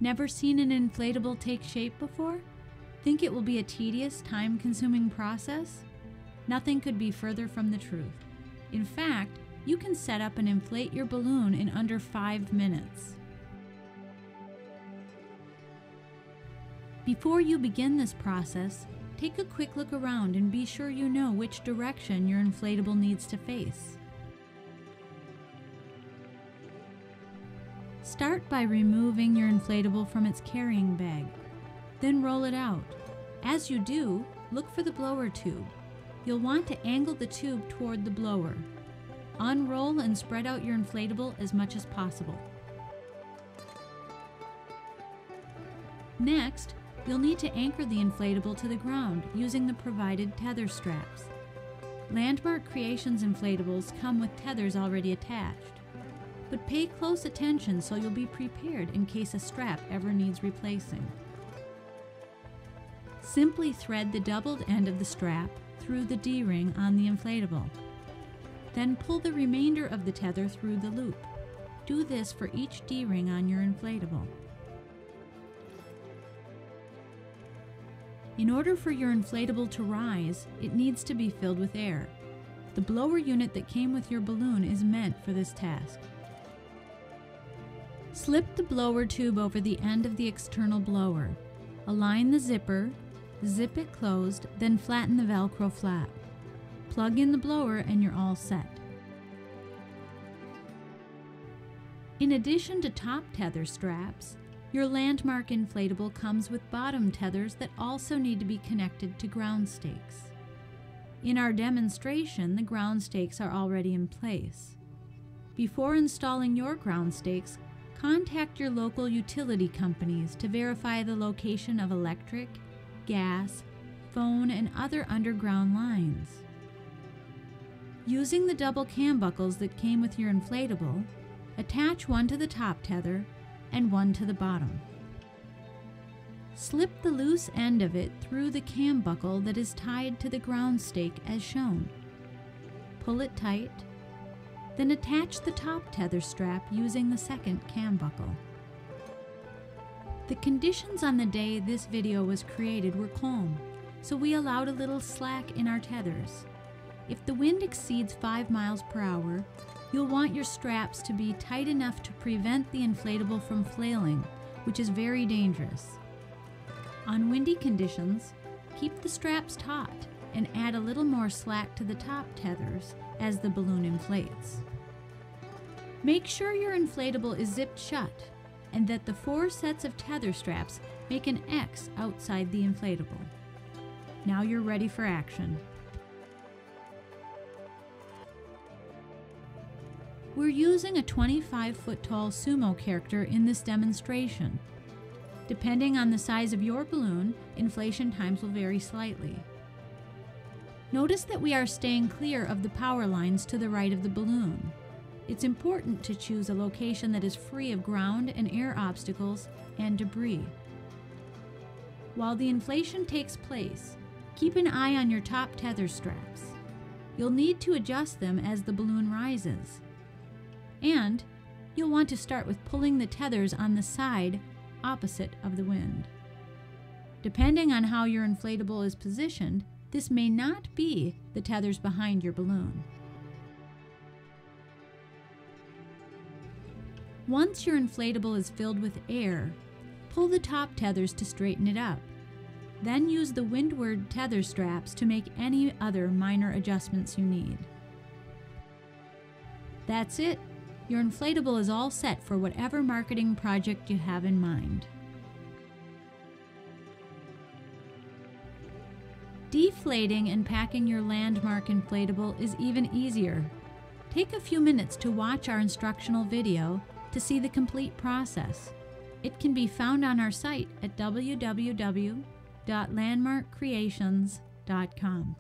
Never seen an inflatable take shape before? Think it will be a tedious, time-consuming process? Nothing could be further from the truth. In fact, you can set up and inflate your balloon in under 5 minutes. Before you begin this process, take a quick look around and be sure you know which direction your inflatable needs to face. Start by removing your inflatable from its carrying bag. Then roll it out. As you do, look for the blower tube. You'll want to angle the tube toward the blower. Unroll and spread out your inflatable as much as possible. Next, you'll need to anchor the inflatable to the ground using the provided tether straps. Landmark Creations inflatables come with tethers already attached. But pay close attention so you'll be prepared in case a strap ever needs replacing. Simply thread the doubled end of the strap through the D-ring on the inflatable. Then pull the remainder of the tether through the loop. Do this for each D-ring on your inflatable. In order for your inflatable to rise, it needs to be filled with air. The blower unit that came with your balloon is meant for this task. Slip the blower tube over the end of the external blower. Align the zipper, zip it closed, then flatten the Velcro flap. Plug in the blower and you're all set. In addition to top tether straps, your Landmark inflatable comes with bottom tethers that also need to be connected to ground stakes. In our demonstration, the ground stakes are already in place. Before installing your ground stakes, contact your local utility companies to verify the location of electric, gas, phone, and other underground lines. Using the double cam buckles that came with your inflatable, attach one to the top tether and one to the bottom. Slip the loose end of it through the cam buckle that is tied to the ground stake as shown. Pull it tight, then attach the top tether strap using the second cam buckle. The conditions on the day this video was created were calm, so we allowed a little slack in our tethers. If the wind exceeds 5 miles per hour, you'll want your straps to be tight enough to prevent the inflatable from flailing, which is very dangerous. On windy conditions, keep the straps taut and add a little more slack to the top tethers as the balloon inflates. Make sure your inflatable is zipped shut and that the 4 sets of tether straps make an X outside the inflatable. Now you're ready for action. We're using a 25-foot tall sumo character in this demonstration. Depending on the size of your balloon, inflation times will vary slightly. Notice that we are staying clear of the power lines to the right of the balloon. It's important to choose a location that is free of ground and air obstacles and debris. While the inflation takes place, keep an eye on your top tether straps. You'll need to adjust them as the balloon rises. And you'll want to start with pulling the tethers on the side opposite of the wind. Depending on how your inflatable is positioned, this may not be the tethers behind your balloon. Once your inflatable is filled with air, pull the top tethers to straighten it up. Then use the windward tether straps to make any other minor adjustments you need. That's it. Your inflatable is all set for whatever marketing project you have in mind. Deflating and packing your Landmark inflatable is even easier. Take a few minutes to watch our instructional video to see the complete process. It can be found on our site at www.landmarkcreations.com.